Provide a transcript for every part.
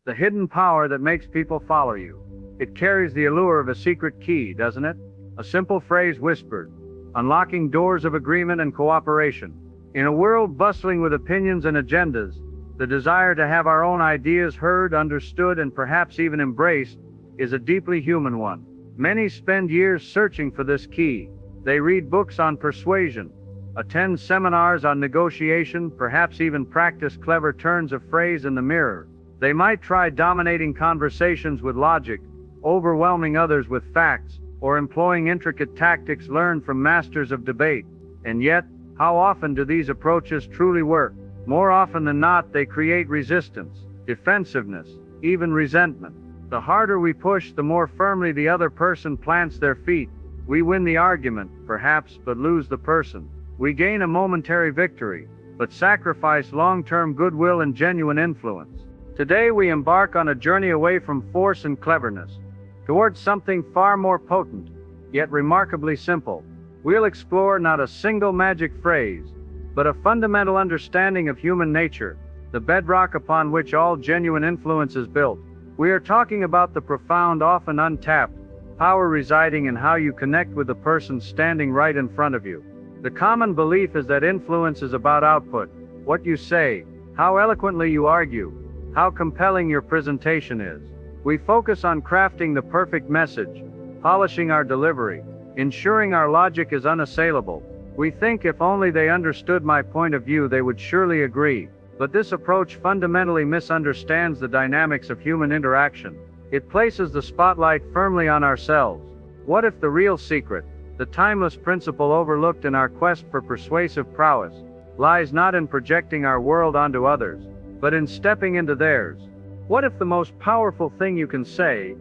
The hidden power that makes people follow you. It carries the allure of a secret key, doesn't it? A simple phrase whispered, unlocking doors of agreement and cooperation. In a world bustling with opinions and agendas, the desire to have our own ideas heard, understood, and perhaps even embraced is a deeply human one. Many spend years searching for this key. They read books on persuasion, attend seminars on negotiation, perhaps even practice clever turns of phrase in the mirror. They might try dominating conversations with logic, overwhelming others with facts, or employing intricate tactics learned from masters of debate. And yet, how often do these approaches truly work? More often than not, they create resistance, defensiveness, even resentment. The harder we push, the more firmly the other person plants their feet. We win the argument, perhaps, but lose the person. We gain a momentary victory, but sacrifice long-term goodwill and genuine influence. Today we embark on a journey away from force and cleverness, towards something far more potent, yet remarkably simple. We'll explore not a single magic phrase, but a fundamental understanding of human nature, the bedrock upon which all genuine influence is built. We are talking about the profound, often untapped, power residing in how you connect with the person standing right in front of you. The common belief is that influence is about output, what you say, how eloquently you argue, how compelling your presentation is. We focus on crafting the perfect message, polishing our delivery, ensuring our logic is unassailable. We think if only they understood my point of view, they would surely agree. But this approach fundamentally misunderstands the dynamics of human interaction. It places the spotlight firmly on ourselves. What if the real secret, the timeless principle overlooked in our quest for persuasive prowess, lies not in projecting our world onto others, but in stepping into theirs? What if the most powerful thing you can say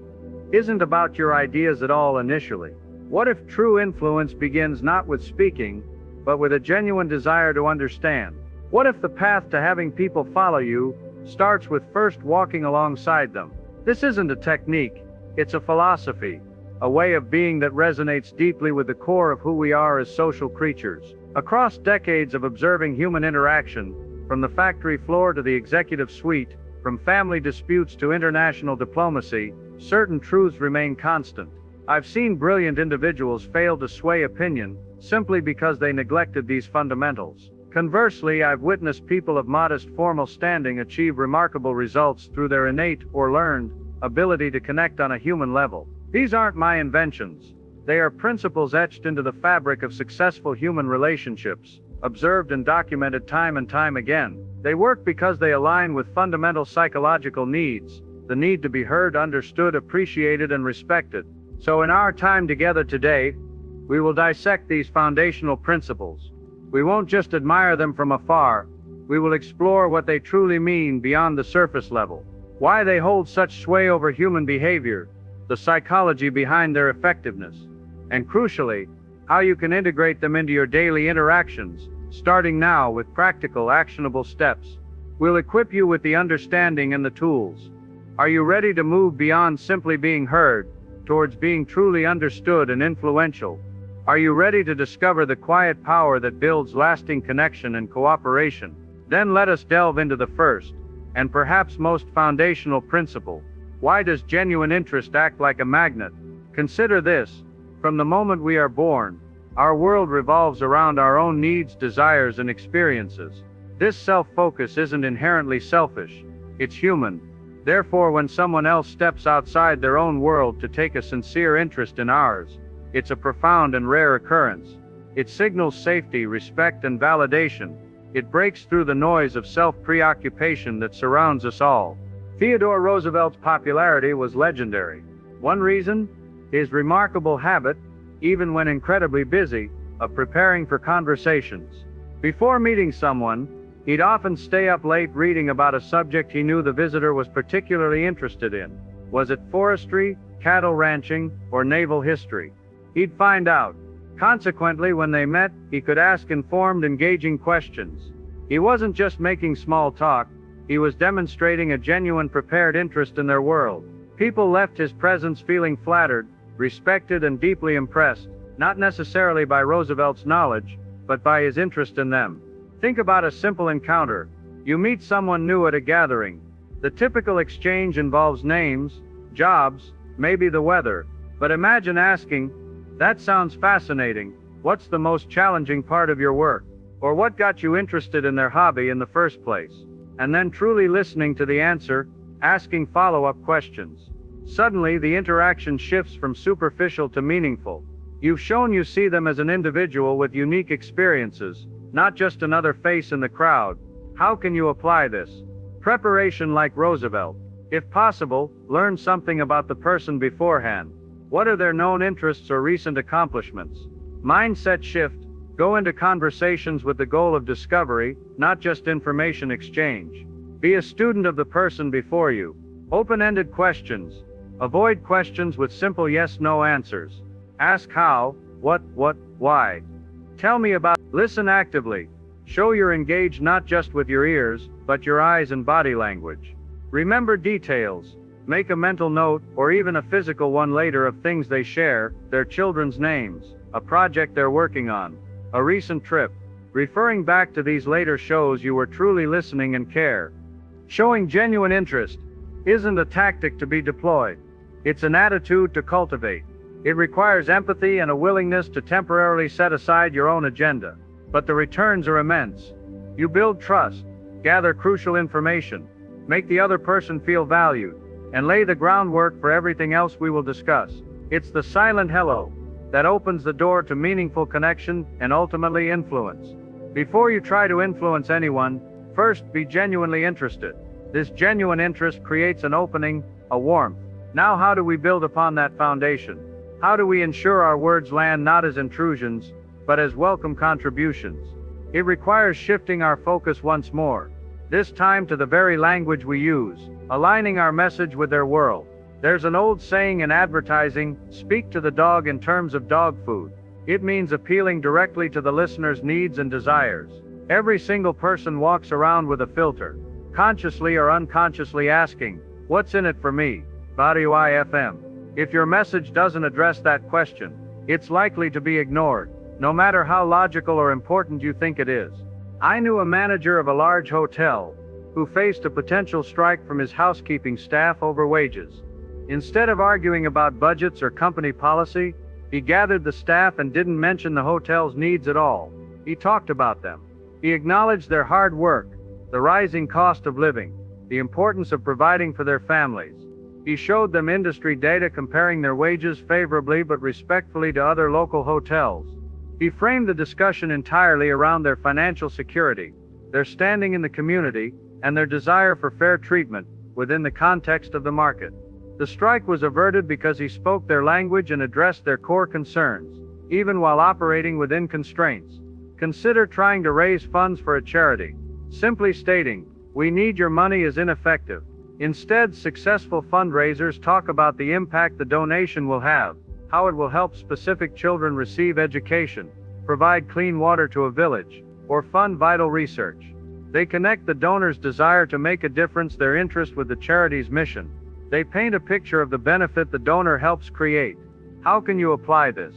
isn't about your ideas at all initially? What if true influence begins not with speaking, but with a genuine desire to understand? What if the path to having people follow you starts with first walking alongside them? This isn't a technique, it's a philosophy, a way of being that resonates deeply with the core of who we are as social creatures. Across decades of observing human interaction, from the factory floor to the executive suite, from family disputes to international diplomacy, certain truths remain constant. I've seen brilliant individuals fail to sway opinion simply because they neglected these fundamentals. Conversely, I've witnessed people of modest formal standing achieve remarkable results through their innate, or learned, ability to connect on a human level. These aren't my inventions. They are principles etched into the fabric of successful human relationships, observed and documented time and time again. They work because they align with fundamental psychological needs, the need to be heard, understood, appreciated, and respected. So in our time together today, we will dissect these foundational principles. We won't just admire them from afar, we will explore what they truly mean beyond the surface level, why they hold such sway over human behavior, the psychology behind their effectiveness, and crucially, how you can integrate them into your daily interactions, starting now with practical, actionable steps. We'll equip you with the understanding and the tools. Are you ready to move beyond simply being heard, towards being truly understood and influential? Are you ready to discover the quiet power that builds lasting connection and cooperation? Then let us delve into the first, and perhaps most foundational principle. Why does genuine interest act like a magnet? Consider this. From the moment we are born, our world revolves around our own needs, desires, and experiences. This self-focus isn't inherently selfish, it's human. Therefore, when someone else steps outside their own world to take a sincere interest in ours, it's a profound and rare occurrence. It signals safety, respect, and validation. It breaks through the noise of self-preoccupation that surrounds us all. Theodore Roosevelt's popularity was legendary. One reason? His remarkable habit, even when incredibly busy, of preparing for conversations. Before meeting someone, he'd often stay up late reading about a subject he knew the visitor was particularly interested in. Was it forestry, cattle ranching, or naval history? He'd find out. Consequently, when they met, he could ask informed, engaging questions. He wasn't just making small talk, he was demonstrating a genuine, prepared interest in their world. People left his presence feeling flattered, respected, and deeply impressed, not necessarily by Roosevelt's knowledge, but by his interest in them. Think about a simple encounter. You meet someone new at a gathering. The typical exchange involves names, jobs, maybe the weather, but imagine asking, "That sounds fascinating. What's the most challenging part of your work?" Or what got you interested in their hobby in the first place? And then truly listening to the answer, asking follow-up questions. Suddenly, the interaction shifts from superficial to meaningful. You've shown you see them as an individual with unique experiences, not just another face in the crowd. How can you apply this? Preparation like Roosevelt. If possible, learn something about the person beforehand. What are their known interests or recent accomplishments? Mindset shift. Go into conversations with the goal of discovery, not just information exchange. Be a student of the person before you. Open-ended questions. Avoid questions with simple yes-no answers. Ask how, what, why. Tell me about. Listen actively. Show you're engaged not just with your ears, but your eyes and body language. Remember details. Make a mental note, or even a physical one later, of things they share, their children's names, a project they're working on, a recent trip. Referring back to these later shows you were truly listening and care. Showing genuine interest isn't a tactic to be deployed. It's an attitude to cultivate. It requires empathy and a willingness to temporarily set aside your own agenda. But the returns are immense. You build trust, gather crucial information, make the other person feel valued, and lay the groundwork for everything else we will discuss. It's the silent hello that opens the door to meaningful connection and ultimately influence. Before you try to influence anyone, first be genuinely interested. This genuine interest creates an opening, a warmth. Now, how do we build upon that foundation? How do we ensure our words land not as intrusions, but as welcome contributions? It requires shifting our focus once more, this time to the very language we use, aligning our message with their world. There's an old saying in advertising, speak to the dog in terms of dog food. It means appealing directly to the listener's needs and desires. Every single person walks around with a filter, consciously or unconsciously asking, what's in it for me? Body FM. If your message doesn't address that question, it's likely to be ignored, no matter how logical or important you think it is. I knew a manager of a large hotel who faced a potential strike from his housekeeping staff over wages. Instead of arguing about budgets or company policy, he gathered the staff and didn't mention the hotel's needs at all. He talked about them. He acknowledged their hard work, the rising cost of living, the importance of providing for their families. He showed them industry data comparing their wages favorably but respectfully to other local hotels. He framed the discussion entirely around their financial security, their standing in the community, and their desire for fair treatment within the context of the market. The strike was averted because he spoke their language and addressed their core concerns, even while operating within constraints. Consider trying to raise funds for a charity. Simply stating, "We need your money," is ineffective. Instead, successful fundraisers talk about the impact the donation will have, how it will help specific children receive education, provide clean water to a village, or fund vital research. They connect the donor's desire to make a difference, their interest, with the charity's mission. They paint a picture of the benefit the donor helps create. How can you apply this?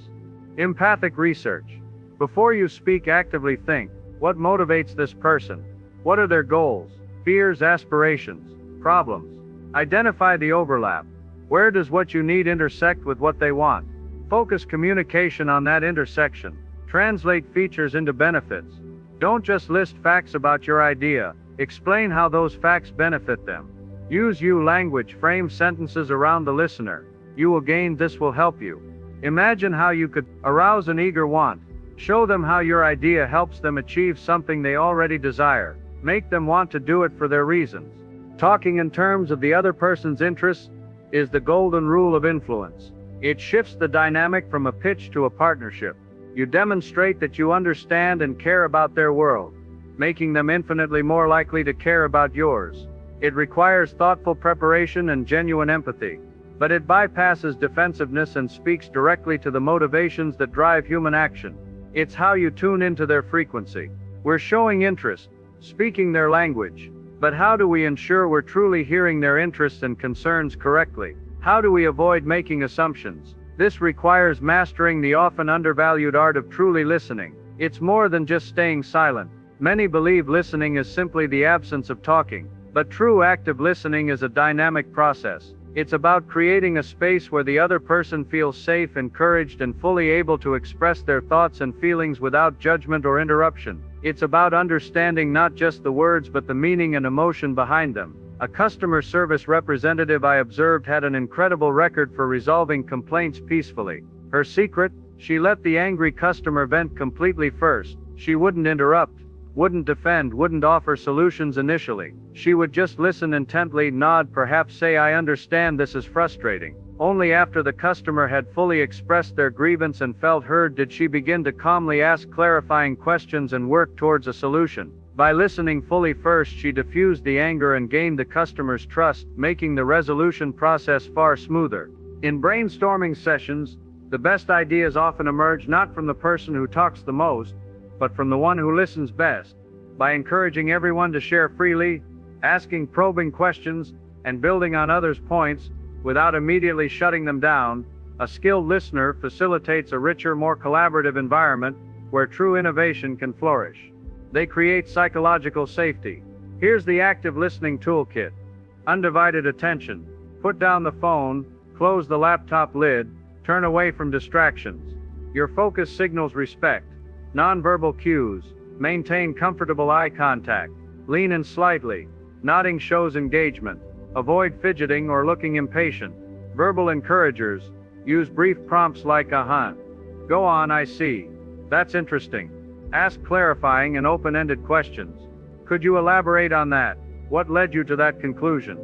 Empathic research. Before you speak, actively think, what motivates this person? What are their goals, fears, aspirations, problems? Identify the overlap. Where does what you need intersect with what they want? Focus communication on that intersection. Translate features into benefits. Don't just list facts about your idea, explain how those facts benefit them. Use you language, frame sentences around the listener. You will gain, this will help you. Imagine how you could arouse an eager want. Show them how your idea helps them achieve something they already desire. Make them want to do it for their reasons. Talking in terms of the other person's interests is the golden rule of influence. It shifts the dynamic from a pitch to a partnership. You demonstrate that you understand and care about their world, making them infinitely more likely to care about yours. It requires thoughtful preparation and genuine empathy, but it bypasses defensiveness and speaks directly to the motivations that drive human action. It's how you tune into their frequency. We're showing interest, speaking their language, but how do we ensure we're truly hearing their interests and concerns correctly? How do we avoid making assumptions? This requires mastering the often undervalued art of truly listening. It's more than just staying silent. Many believe listening is simply the absence of talking, But true active listening is a dynamic process. It's about creating a space where the other person feels safe, encouraged, and fully able to express their thoughts and feelings without judgment or interruption. It's about understanding not just the words but the meaning and emotion behind them. A customer service representative I observed had an incredible record for resolving complaints peacefully. Her secret? She let the angry customer vent completely first. She wouldn't interrupt, wouldn't defend, wouldn't offer solutions initially. She would just listen intently, nod, perhaps say, "I understand this is frustrating." Only after the customer had fully expressed their grievance and felt heard did she begin to calmly ask clarifying questions and work towards a solution. By listening fully first, she diffused the anger and gained the customer's trust, making the resolution process far smoother. In brainstorming sessions, the best ideas often emerge not from the person who talks the most, but from the one who listens best. By encouraging everyone to share freely, asking probing questions, and building on others' points, without immediately shutting them down, a skilled listener facilitates a richer, more collaborative environment where true innovation can flourish. They create psychological safety. Here's the active listening toolkit. Undivided attention. Put down the phone, close the laptop lid, turn away from distractions. Your focus signals respect. Nonverbal cues. Maintain comfortable eye contact. Lean in slightly. Nodding shows engagement. Avoid fidgeting or looking impatient. Verbal encouragers. Use brief prompts like "uh-huh. Go on, I see. That's interesting." Ask clarifying and open-ended questions. "Could you elaborate on that? What led you to that conclusion?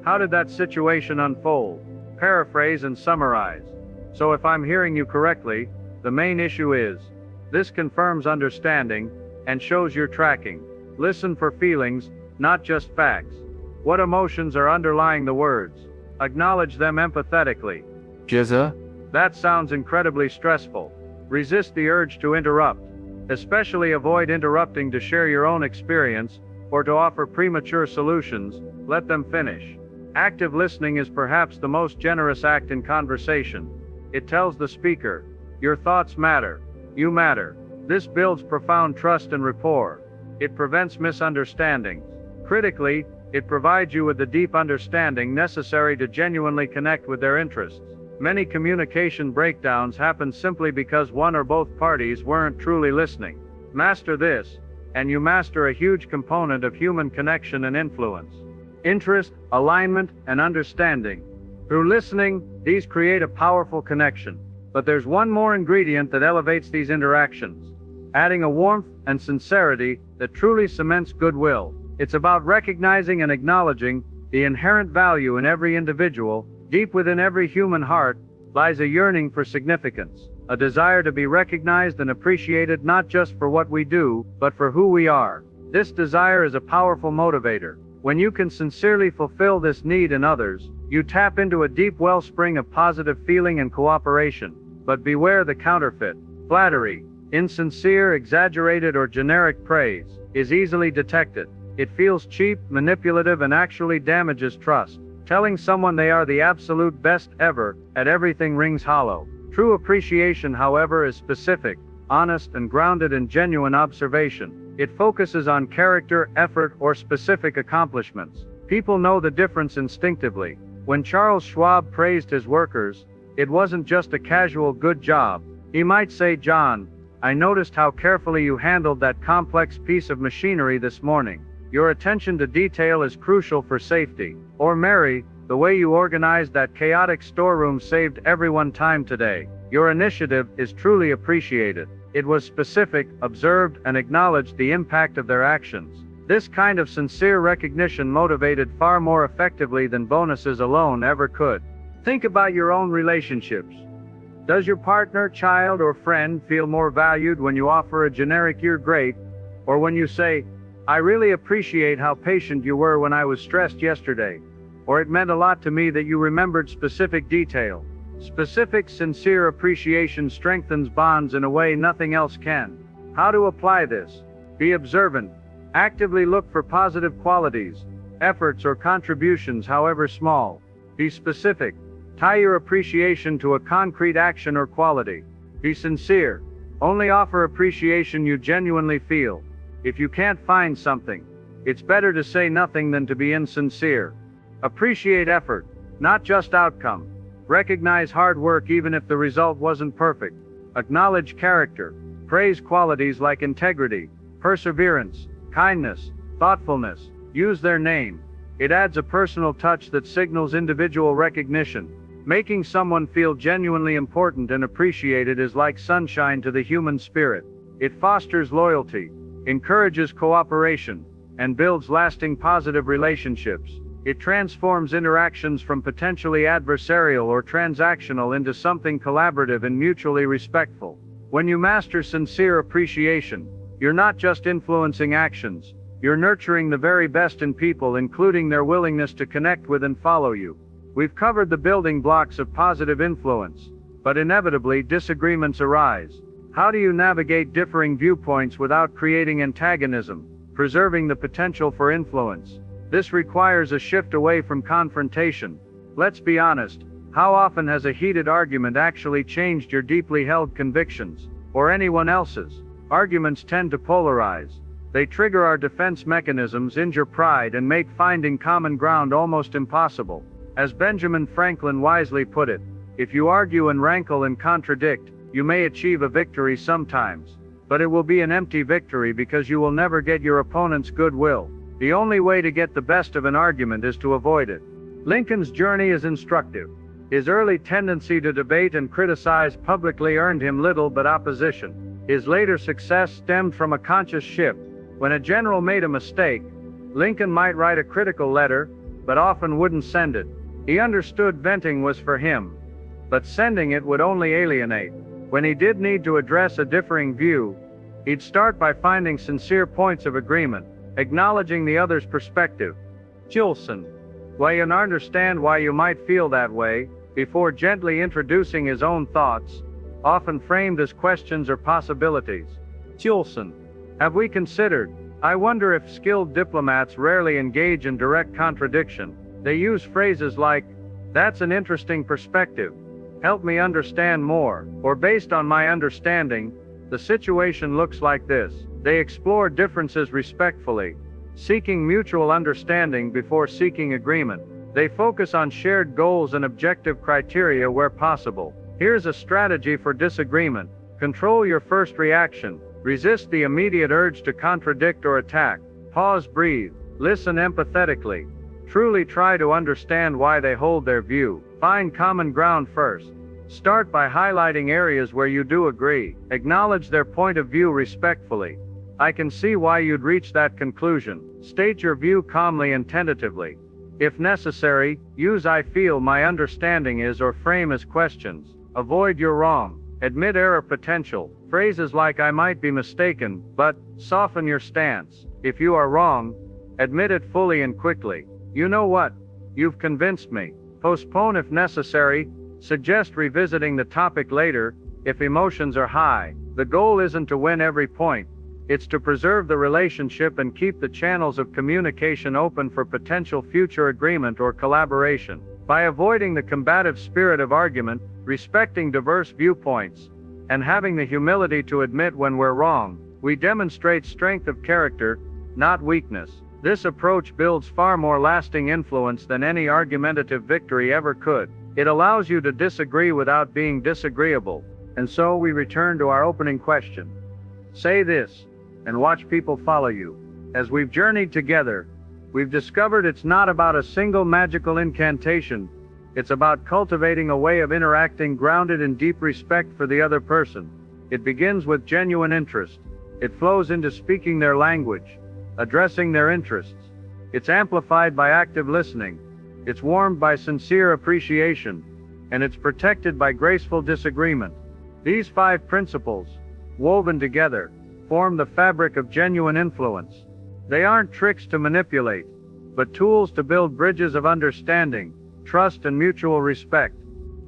How did that situation unfold?" Paraphrase and summarize. "So if I'm hearing you correctly, the main issue is..." This confirms understanding and shows you're tracking. Listen for feelings, not just facts. What emotions are underlying the words? Acknowledge them empathetically. Jizza? That sounds incredibly stressful. Resist the urge to interrupt. Especially avoid interrupting to share your own experience or to offer premature solutions. Let them finish. Active listening is perhaps the most generous act in conversation. It tells the speaker, "Your thoughts matter. You matter." This builds profound trust and rapport. It prevents misunderstandings. Critically, it provides you with the deep understanding necessary to genuinely connect with their interests. Many communication breakdowns happen simply because one or both parties weren't truly listening. Master this, and you master a huge component of human connection and influence. Interest, alignment, and understanding. Through listening, these create a powerful connection. But there's one more ingredient that elevates these interactions, adding a warmth and sincerity that truly cements goodwill. It's about recognizing and acknowledging the inherent value in every individual. Deep within every human heart lies a yearning for significance, a desire to be recognized and appreciated not just for what we do, but for who we are. This desire is a powerful motivator. When you can sincerely fulfill this need in others, you tap into a deep wellspring of positive feeling and cooperation. But beware the counterfeit. Flattery, insincere, exaggerated, or generic praise, is easily detected. It feels cheap, manipulative, and actually damages trust. Telling someone they are the absolute best ever at everything rings hollow. True appreciation, however, is specific, honest, and grounded in genuine observation. It focuses on character, effort, or specific accomplishments. People know the difference instinctively. When Charles Schwab praised his workers, it wasn't just a casual "good job." He might say, "John, I noticed how carefully you handled that complex piece of machinery this morning. Your attention to detail is crucial for safety." Or, "Mary, the way you organized that chaotic storeroom saved everyone time today. Your initiative is truly appreciated." It was specific, observed, and acknowledged the impact of their actions. This kind of sincere recognition motivated far more effectively than bonuses alone ever could. Think about your own relationships. Does your partner, child, or friend feel more valued when you offer a generic "you're great," or when you say, "I really appreciate how patient you were when I was stressed yesterday," or "It meant a lot to me that you remembered specific detail"? Specific, sincere appreciation strengthens bonds in a way nothing else can. How to apply this? Be observant. Actively look for positive qualities, efforts, or contributions, however small. Be specific. Tie your appreciation to a concrete action or quality. Be sincere. Only offer appreciation you genuinely feel. If you can't find something, It's better to say nothing than to be insincere. Appreciate effort, not just outcome. Recognize hard work even if the result wasn't perfect. Acknowledge character. Praise qualities like integrity, perseverance, kindness, thoughtfulness. Use their name. It adds a personal touch that signals individual recognition. Making someone feel genuinely important and appreciated is like sunshine to the human spirit. It fosters loyalty, encourages cooperation, and builds lasting positive relationships. It transforms interactions from potentially adversarial or transactional into something collaborative and mutually respectful. When you master sincere appreciation, you're not just influencing actions, you're nurturing the very best in people, including their willingness to connect with and follow you. We've covered the building blocks of positive influence, but inevitably disagreements arise. How do you navigate differing viewpoints without creating antagonism, preserving the potential for influence? This requires a shift away from confrontation. Let's be honest, how often has a heated argument actually changed your deeply held convictions, or anyone else's? Arguments tend to polarize. They trigger our defense mechanisms, injure pride, and make finding common ground almost impossible. As Benjamin Franklin wisely put it, if you argue and rankle and contradict, you may achieve a victory sometimes, but it will be an empty victory because you will never get your opponent's goodwill. The only way to get the best of an argument is to avoid it. Lincoln's journey is instructive. His early tendency to debate and criticize publicly earned him little but opposition. His later success stemmed from a conscious shift. When a general made a mistake, Lincoln might write a critical letter, but often wouldn't send it. He understood venting was for him, but sending it would only alienate. When he did need to address a differing view, he'd start by finding sincere points of agreement, acknowledging the other's perspective. Gilson, well, you understand why you might feel that way, before gently introducing his own thoughts, often framed as questions or possibilities. Gilson, have we considered? I wonder if skilled diplomats rarely engage in direct contradiction. They use phrases like, "That's an interesting perspective. Help me understand more," or "Based on my understanding, the situation looks like this." They explore differences respectfully, seeking mutual understanding before seeking agreement. They focus on shared goals and objective criteria where possible. Here's a strategy for disagreement. Control your first reaction. Resist the immediate urge to contradict or attack. Pause, breathe, listen empathetically. Truly try to understand why they hold their view. Find common ground first. Start by highlighting areas where you do agree. Acknowledge their point of view respectfully. I can see why you'd reach that conclusion. State your view calmly and tentatively. If necessary, use "I feel," "my understanding is," or frame as questions. Avoid "you're wrong." Admit error potential. Phrases like "I might be mistaken, but," soften your stance. If you are wrong, admit it fully and quickly. "You know what? You've convinced me." Postpone if necessary. Suggest revisiting the topic later, if emotions are high. The goal isn't to win every point. It's to preserve the relationship and keep the channels of communication open for potential future agreement or collaboration. By avoiding the combative spirit of argument, respecting diverse viewpoints, and having the humility to admit when we're wrong, we demonstrate strength of character, not weakness. This approach builds far more lasting influence than any argumentative victory ever could. It allows you to disagree without being disagreeable. And so we return to our opening question. Say this, and watch people follow you. As we've journeyed together, we've discovered it's not about a single magical incantation. It's about cultivating a way of interacting grounded in deep respect for the other person. It begins with genuine interest. It flows into speaking their language, addressing their interests. It's amplified by active listening. It's warmed by sincere appreciation. And it's protected by graceful disagreement. These 5 principles, woven together, form the fabric of genuine influence. They aren't tricks to manipulate, but tools to build bridges of understanding, trust, and mutual respect.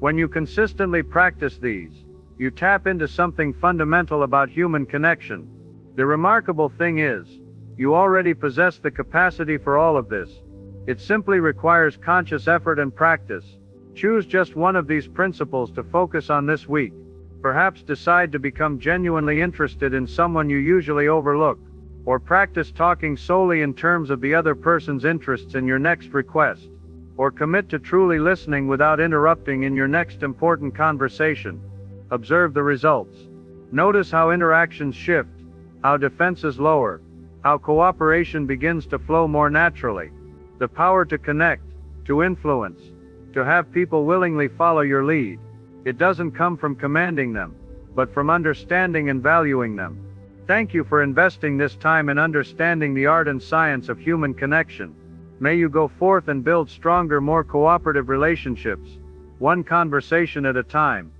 When you consistently practice these, you tap into something fundamental about human connection. The remarkable thing is, you already possess the capacity for all of this. It simply requires conscious effort and practice. Choose just one of these principles to focus on this week. Perhaps decide to become genuinely interested in someone you usually overlook. Or practice talking solely in terms of the other person's interests in your next request. Or commit to truly listening without interrupting in your next important conversation. Observe the results. Notice how interactions shift, how defenses lower, how cooperation begins to flow more naturally. The power to connect, to influence, to have people willingly follow your lead. It doesn't come from commanding them, but from understanding and valuing them. Thank you for investing this time in understanding the art and science of human connection. May you go forth and build stronger, more cooperative relationships, one conversation at a time.